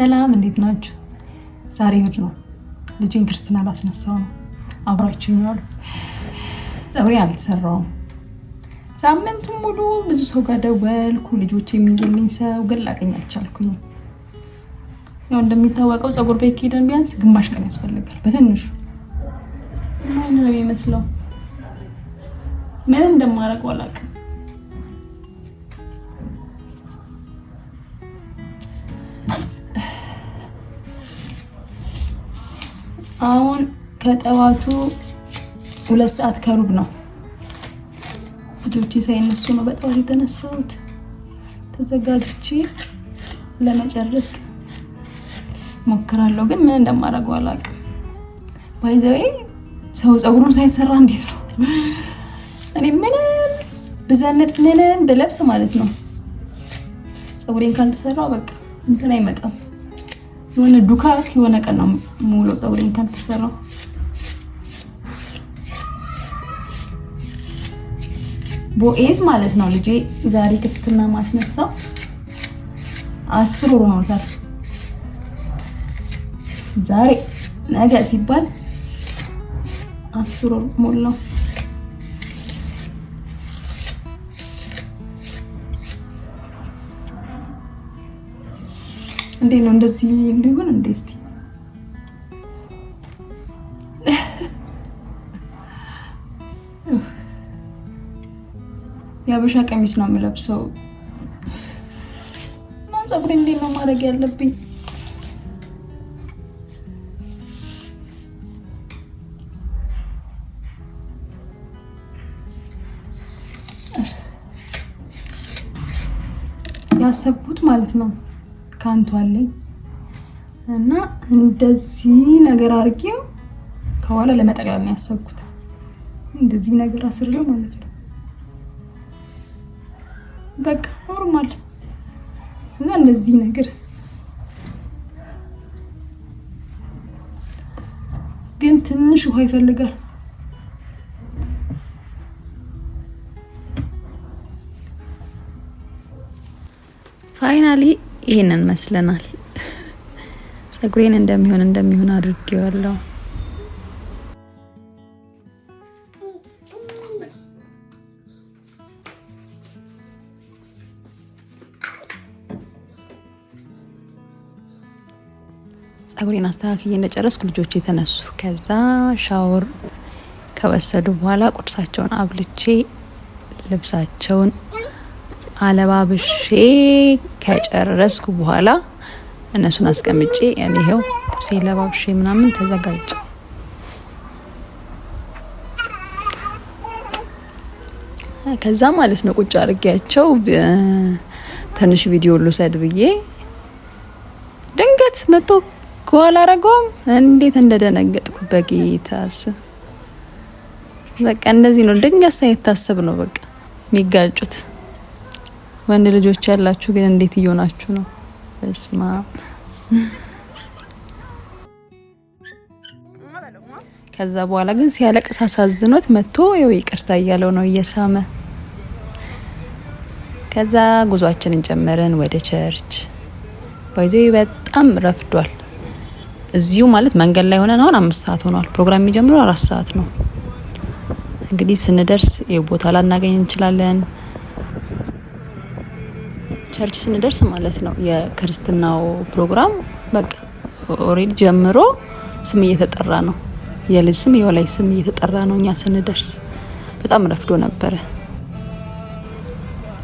ሰላም እንዴት ናችሁ? ዛሬ እሑድ ነው። ልጄን ክርስትና ላስነሳው ነው። አብራችሁኝ ዋሉ። ጸጉሬ አልተሰራውም። ሳምንቱን ሙሉ ብዙ ሰው ጋር ደወልኩ። ልጆች የሚይዝልኝ ሰው ግን ላገኝ አልቻልኩኝ። ያው እንደሚታወቀው ጸጉር ቤት ሄደን ቢያንስ ግማሽ ቀን ያስፈልጋል በትንሹ። ምን ነው የሚመስለው? ምን እንደማደርገው አላውቅም። አሁን ከጠዋቱ 2 ሰዓት ከሩብ ነው። ልጆቼ ሳይነሱ ነው በጠዋት የተነሳሁት። ተዘጋጅቼ ለመጨረስ ሞክራለሁ፣ ግን ምን እንደማደርገው አላውቅም። ባይዘዌ ሰው ጸጉሩን ሳይሰራ እንዴት ነው? እኔ ምንም ብዘንጥ ምንም ብለብስ ማለት ነው ጸጉሬን ካልተሰራው በቃ እንትን አይመጣም። የሆነ ዱካክ የሆነ ቀን ነው ሙሉ ጸጉሬን ካልተሰራው። ቦኤዝ ማለት ነው ልጄ ዛሬ ክርስትና ማስነሳው 10 ወር ሆኖታል። ዛሬ ነገ ሲባል 10 ወር ሞላው። እንዴት ነው እንደዚህ ሊሆን እንዴ? እስቲ የሀበሻ ቀሚስ ነው የምለብሰው። ማን ጸጉሬ እንዴት ነው ማድረግ ያለብኝ? ያሰብኩት ማለት ነው ካንቱ አለኝ እና እንደዚህ ነገር አድርጌው ከኋላ ለመጠቅለል ነው ያሰብኩት። እንደዚህ ነገር አስርለው ማለት ነው በቃ ኖርማል። እና እንደዚህ ነገር ግን ትንሽ ውሃ ይፈልጋል። ፋይናሊ ይሄንን መስለናል። ጸጉሬን እንደሚሆን አድርጌዋለሁ። ጸጉሬን አስተካክዬ እንደጨረስኩ ልጆቼ ተነሱ። ከዛ ሻወር ከወሰዱ በኋላ ቁርሳቸውን አብልቼ ልብሳቸውን አለባብሼ ከጨረስኩ በኋላ እነሱን አስቀምጬ እኔ ይሄው ልብሴን ለባብሼ ምናምን ተዘጋጀ። ከዛ ማለት ነው ቁጭ አድርጌያቸው ትንሽ ቪዲዮ ልውሰድ ብዬ ድንገት መጥቶ ከኋላ አረገውም። እንዴት እንደደነገጥኩ በጌታስ። በቃ እንደዚህ ነው ድንገት ሳይታሰብ ነው በቃ የሚጋጩት። ወንድ ልጆች ያላችሁ ግን እንዴት እየሆናችሁ ነው? በስማ ከዛ በኋላ ግን ሲያለቅስ አሳዝኖት መጥቶ ይው ይቅርታ እያለው ነው እየሳመ። ከዛ ጉዟችንን ጀመረን ወደ ቸርች። ባይዘው በጣም ረፍዷል። እዚሁ ማለት መንገድ ላይ ሆነን አሁን 5 ሰዓት ሆኗል። ፕሮግራም የሚጀምረው 4 ሰዓት ነው። እንግዲህ ስንደርስ የቦታ ላናገኝ እንችላለን። ቸርች ስንደርስ ማለት ነው የክርስትናው ፕሮግራም በቃ ኦሬዲ ጀምሮ ስም እየተጠራ ነው። የልጅ ስም የወላጅ ስም እየተጠራ ነው። እኛ ስንደርስ በጣም ረፍዶ ነበረ።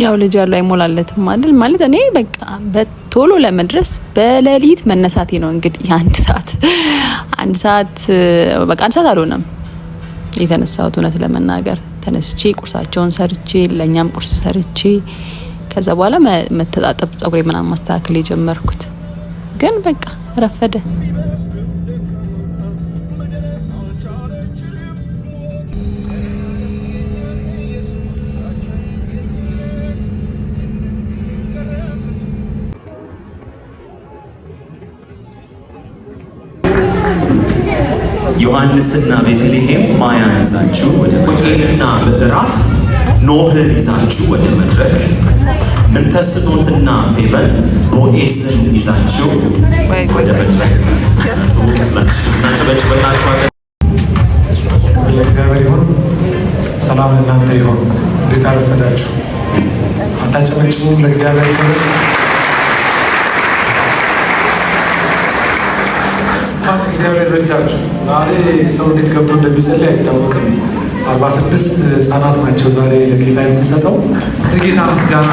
ያው ልጅ ያለው አይሞላለትም አይደል? ማለት እኔ በቃ በቶሎ ለመድረስ በሌሊት መነሳቴ ነው። እንግዲህ አንድ ሰዓት በቃ 1 ሰዓት አልሆነም የተነሳሁት። እውነት ለመናገር ተነስቼ ቁርሳቸውን ሰርቼ ለኛም ቁርስ ሰርቼ ከዛ በኋላ መተጣጠብ ጸጉሬ ምናምን ማስተካከል የጀመርኩት ግን በቃ ረፈደ። ዮሐንስና ቤተልሔም ማያን ይዛችሁ ወደ ወንጌልና ምዕራፍ ኖህን ይዛችሁ ወደ መድረክ ምንተስኖትና ፌቨን ቦዔዝን ይዛችሁ ወደ መድረክ እናጨበጭብላችኋለን። ለእግዚአብሔር ይሁን። ሰላም ለእናንተ ይሁን። እንዴት አረፈዳችሁ? አታጨበጭቡም? ለእግዚአብሔር ይሁን። እግዚአብሔር ረዳችሁ። ዛሬ ሰው እንዴት ገብቶ እንደሚጸልይ አይታወቅም። 46 ህፃናት ናቸው ዛሬ ለጌታ የምንሰጠው። ለጌታ ምስጋና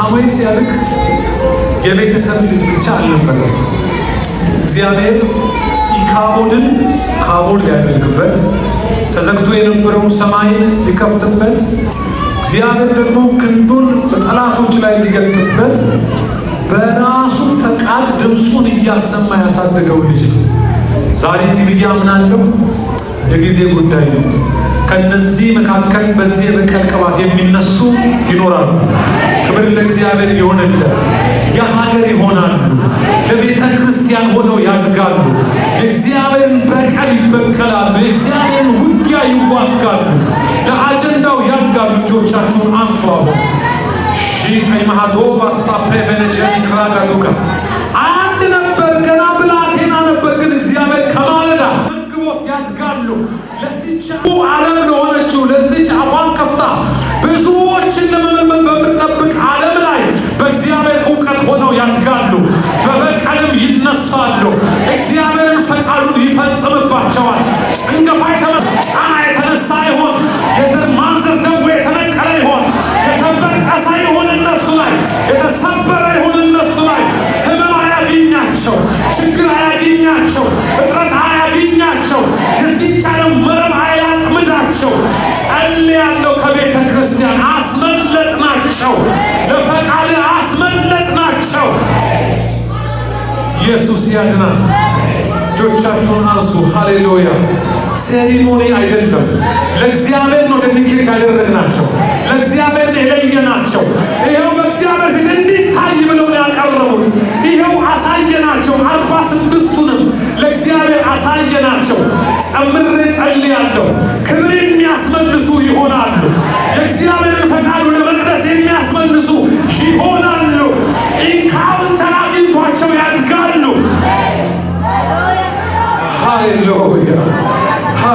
ሳሙኤል ሲያድግ የቤተሰብ ልጅ ብቻ አልነበረም። እግዚአብሔር ኢካቦድን ካቦድ ሊያደርግበት፣ ተዘግቶ የነበረውን ሰማይን ሊከፍትበት፣ እግዚአብሔር ደግሞ ክንዱን በጠላቶች ላይ ሊገልጥበት በራሱ ፈቃድ ድምፁን እያሰማ ያሳደገው ልጅ ነው። ዛሬ እንዲህ ብዬ አምናለሁ፣ የጊዜ ጉዳይ ነው። ከነዚህ መካከል በዚህ የበቀል ቅባት የሚነሱ ይኖራሉ። ክብር ለእግዚአብሔር ይሆንለት። የሀገር ይሆናሉ፣ ለቤተ ክርስቲያን ሆነው ያድጋሉ። የእግዚአብሔርን በቀል ይበቀላሉ፣ የእግዚአብሔርን ውጊያ ይዋጋሉ፣ ለአጀንዳው ያድጋሉ። እጆቻችሁን አንሱ። አሁን ማሃዶቫ ሳፕሬቨነጀኒ ክራዳዱጋ አንድ ነበር፣ ገና ብላቴና ነበር፣ ግን እግዚአብሔር ከማለዳ መግቦት ያድጋሉ። ለዚች ዓለም ለሆነችው ለዚች አፏን ከፍታ ብዙዎችን ለመመልመል በምትጠብቅ ዓለም ላይ በእግዚአብሔር እውቀት ሆነው ያድጋሉ፣ በበቀልም ይነሳሉ። እግዚአብሔርን ፈቃዱን ይፈጽምባቸዋል። ጭንገፋ ጫና የተነሳ ይሆን፣ የዘር ማንዘር ደዌ የተነቀለ ይሆን፣ የተበጠሰ ይሆን እነሱ ላይ፣ የተሰበረ ይሆን እነሱ ላይ፣ ህመም አያገኛቸው፣ ችግር አያገኛቸው፣ እጥረት አያገኛቸው፣ የዚች ዓለም መረብ አያጥምዳቸው። ጸልያለሁ፣ ከቤተ ክርስቲያን አስመለጥናቸው፣ ለፈቃድ አስመለጥናቸው። ኢየሱስ ያድናል። እጆቻችሁን አንሱ። ሃሌሉያ። ሴሪሞኒ አይደለም፣ ለእግዚአብሔር ነው ዴዲኬት ያደረግናቸው፣ ለእግዚአብሔር ነው የለየናቸው። ይኸው በእግዚአብሔር ፊት እንዲታይ ብለው ነው ያቀረቡ።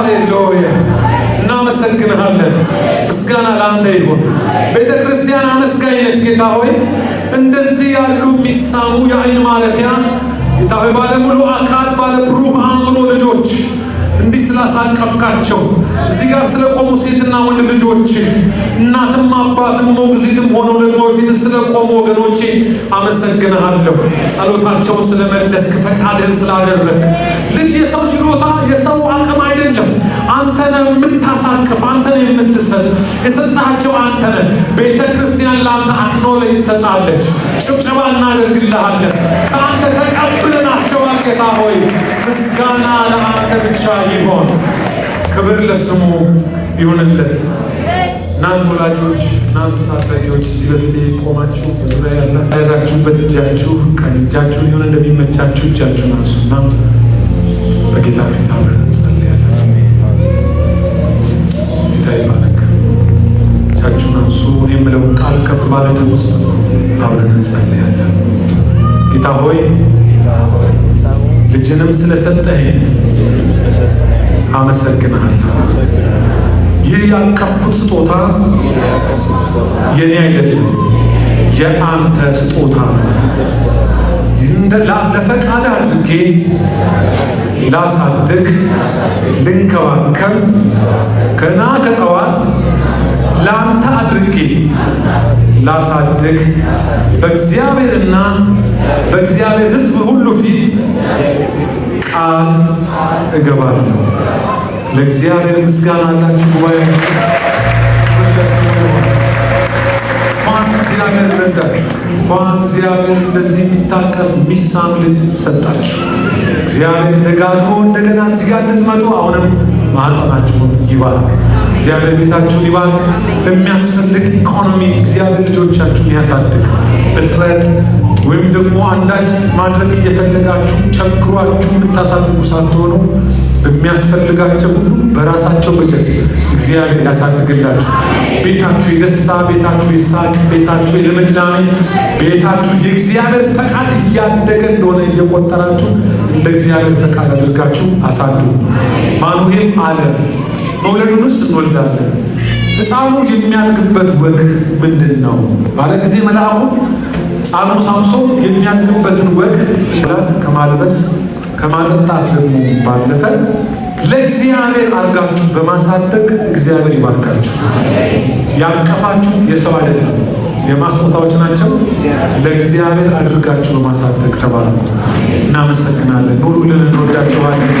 ሃሌሉያ እናመሰግንሃለን። ምስጋና ላንተ ይሁን። ቤተ ክርስቲያን አመስጋኝ ነች ጌታ ሆይ። እንደዚህ ያሉ የሚሳሙ የአይን ማረፊያ ጌታ ሆይ ባለሙሉ አካል ባለብሩህ አእምሮ ልጆች እንዲህ ስላሳቀፍካቸው እዚህ ጋር ስለቆሙ ሴትና ወንድ ልጆች እናትም አባትም ሞግዚትም ሆነው ደግሞ በፊት ስለቆሙ ወገኖቼ አመሰግንሃለሁ። ጸሎታቸውን ስለመለስክ ፈቃድህን ስላደረግ ልጅ የሰው ችሎታ የሰው አቅም አይደለም። አንተ ነህ የምታሳቅፍ፣ አንተ ነህ የምትሰጥ። የሰጣቸው አንተ ነህ። ቤተ ክርስቲያን ለአንተ አክኖሌጅ ትሰጣለች። ጭብጨባ እናደርግልሃለን። ከአንተ ተቀብለናቸዋል ጌታ ሆይ። ምስጋና ለአንተ ብቻ ይሆን። ክብር ለስሙ ይሁንለት። እናንተ ወላጆች፣ እናንተ ታዳጊዎች እዚህ በፊት ቆማችሁ በዙሪያ ያዛችሁበት እጃችሁ ቀኝ እጃችሁን ይሁን እንደሚመቻችሁ እጃችሁን አንሱ። እናንተ በጌታ ፊት አብረን እንጸልያለን። ጌታ ይባረክ። እጃችሁን አንሱ። እኔ የምለውን ቃል ከፍ ባለ ድምፅ አብረን እንጸልያለን። ጌታ ሆይ ልጅንም ስለሰጠኸኝ አመሰግናለሁ። ይህ ያቀፍኩት ስጦታ የኔ አይደለም፣ የአንተ ስጦታ ነው። ለፈቃድ አድርጌ ላሳድግ፣ ልንከባከብ ገና ከጠዋት ለአንተ አድርጌ ላሳድግ በእግዚአብሔርና በእግዚአብሔር ሕዝብ ሁሉ ፊት ቃል እገባለሁ። ለእግዚአብሔር ምስጋና አላችሁ ጉባኤ። እንኳን እግዚአብሔር ረዳችሁ፣ እንኳን እግዚአብሔር እንደዚህ የሚታቀፍ የሚሳም ልጅ ሰጣችሁ። እግዚአብሔር ደጋግሞ እንደገና እዚህ ጋር እንድትመጡ አሁንም ማህፀናችሁን ይባርክ። እግዚአብሔር ቤታችሁን ይባርክ። በሚያስፈልግ ኢኮኖሚ እግዚአብሔር ልጆቻችሁን ያሳድግ። እጥረት ወይም ደግሞ አንዳች ማድረግ እየፈለጋችሁ ቸግሯችሁ የምታሳድጉ ሳትሆኑ በሚያስፈልጋቸው ሁሉ በራሳቸው በጀት እግዚአብሔር ያሳድግላችሁ። ቤታችሁ የደስታ፣ ቤታችሁ የሳቅ፣ ቤታችሁ የልምላሜ፣ ቤታችሁ የእግዚአብሔር ፈቃድ እያደገ እንደሆነ እየቆጠራችሁ እንደ እግዚአብሔር ፈቃድ አድርጋችሁ አሳድጉ። ማኑሄም አለ መውለዱንስ እንወልዳለን፣ ሕፃኑ የሚያድግበት ወግ ምንድን ነው ባለ ጊዜ መልአኩ ሕፃኑ ሳምሶን የሚያድግበትን ወግ ከማልበስ ከማጠጣት ደግሞ ባለፈ ለእግዚአብሔር አድርጋችሁ በማሳደግ እግዚአብሔር ይባርካችሁ። ያቀፋችሁት የሰው አይደለም፣ የማስጦታዎች ናቸው። ለእግዚአብሔር አድርጋችሁ በማሳደግ ተባረኩ። እናመሰግናለን። ኑሩልን፣ እንወዳችኋለን።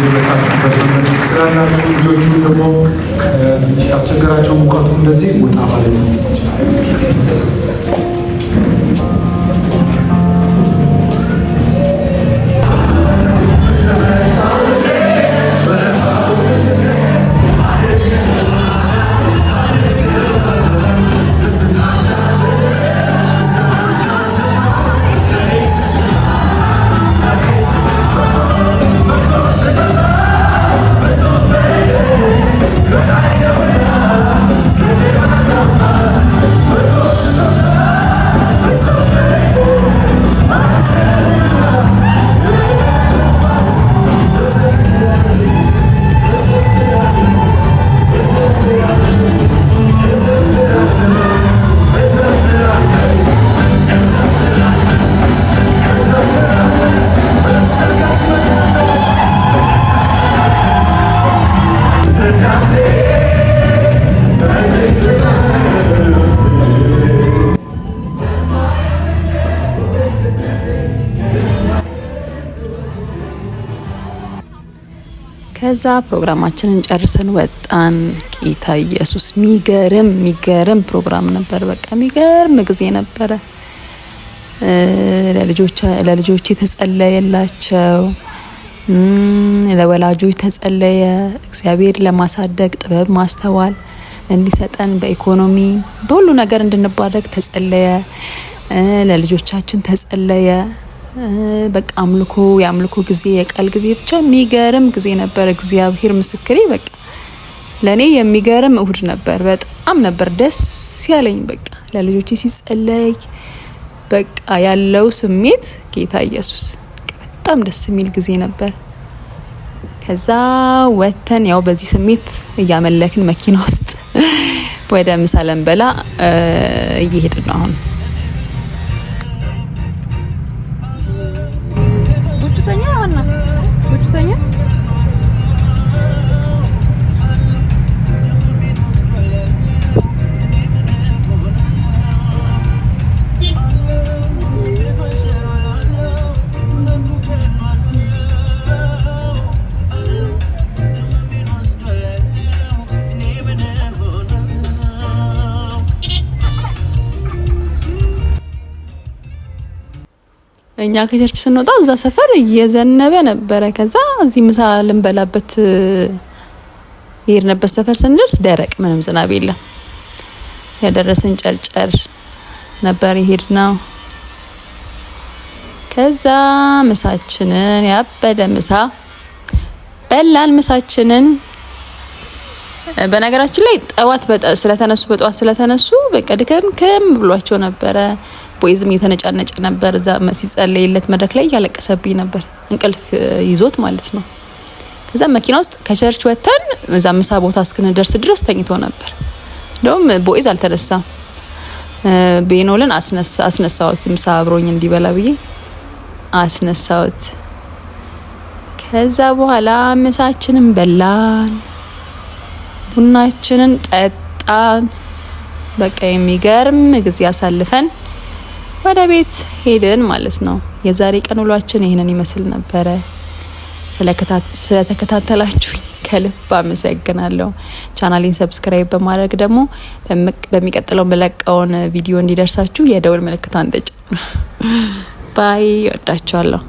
በታችሁበት ትችላላችሁ። ልጆቹ ደግሞ ያስቸገራቸው ሙቀቱ እንደዚህ ወጣ ማለት ይችላል። ከዛ ፕሮግራማችንን ጨርሰን ወጣን። ጌታ ኢየሱስ ሚገርም ፕሮግራም ነበር። በቃ ሚገርም ጊዜ ነበረ። ለልጆች ተጸለየላቸው፣ ለወላጆች ተጸለየ። እግዚአብሔር ለማሳደግ ጥበብ ማስተዋል እንዲሰጠን በኢኮኖሚ በሁሉ ነገር እንድንባረክ ተጸለየ። ለልጆቻችን ተጸለየ። በቃ የአምልኮ ጊዜ፣ የቃል ጊዜ ብቻ የሚገርም ጊዜ ነበር። እግዚአብሔር ምስክሬ በቃ ለኔ የሚገርም እሁድ ነበር። በጣም ነበር ደስ ያለኝ። በቃ ለልጆቼ ሲጸለይ በቃ ያለው ስሜት ጌታ ኢየሱስ በጣም ደስ የሚል ጊዜ ነበር። ከዛ ወተን ያው በዚህ ስሜት እያመለክን መኪና ውስጥ ወደ ምሳ ልንበላ እየሄድን ነው አሁን። ቡቹተኛ እኛ ከቸርች ስንወጣ እዛ ሰፈር እየዘነበ ነበረ። ከዛ እዚህ ምሳ ልንበላበት የሄድንበት ሰፈር ስንደርስ ደረቅ ምንም ዝናብ የለም። ያደረሰን ጨርጨር ነበር የሄድነው። ከዛ ምሳችንን ያበደ ምሳ በላን። ምሳችንን በነገራችን ላይ ጠዋት ስለተነሱ በቃ ድከም ብሏቸው ነበረ። ቦይዝም የተነጫነጨ ነበር። እዛ ሲጸለይለት መድረክ ላይ ያለቀሰብኝ ነበር፣ እንቅልፍ ይዞት ማለት ነው። ከዛ መኪና ውስጥ ከቸርች ወተን እዛ ምሳ ቦታ እስክንደርስ ድረስ ተኝቶ ነበር። እንደውም ቦይዝ አልተነሳም። ቤኖልን አስነሳሁት ምሳ አብሮኝ እንዲበላ ብዬ አስነሳሁት። ከዛ በኋላ ምሳችንን በላን፣ ቡናችንን ጠጣን። በቃ የሚገርም ጊዜ አሳልፈን ወደ ቤት ሄድን ማለት ነው። የዛሬ ቀን ውሏችን ይሄንን ይመስል ነበረ። ስለተከታተላችሁኝ ከልብ አመሰግናለሁ። ቻናሌን ሰብስክራይብ በማድረግ ደግሞ በሚቀጥለው መለቀውን ቪዲዮ እንዲደርሳችሁ የደውል ምልክቷን ተጫኑ። ባይ፣ ወዳችኋለሁ።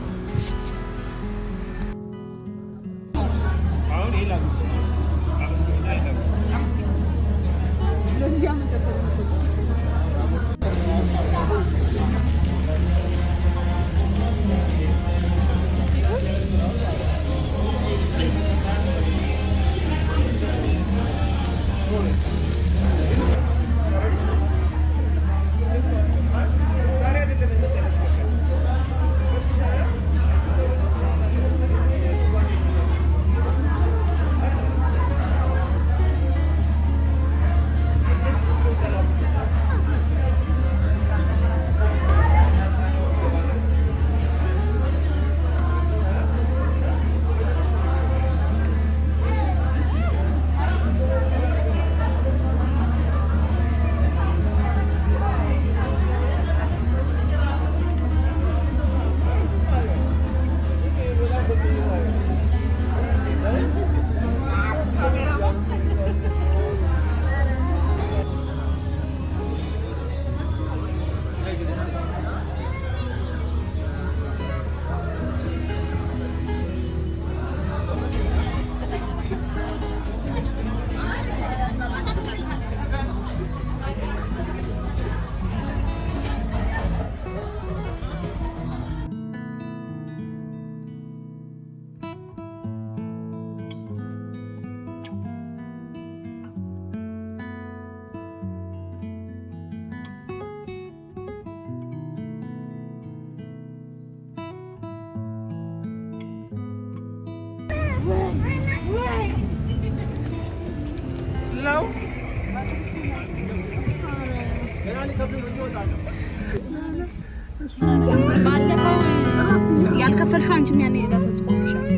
ያልከፈልሽው አንቺ ምን ያኔ ተጽፎልሻል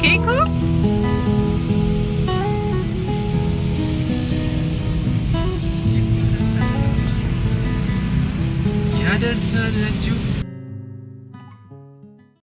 ኬኩ ያደርሰን እጁ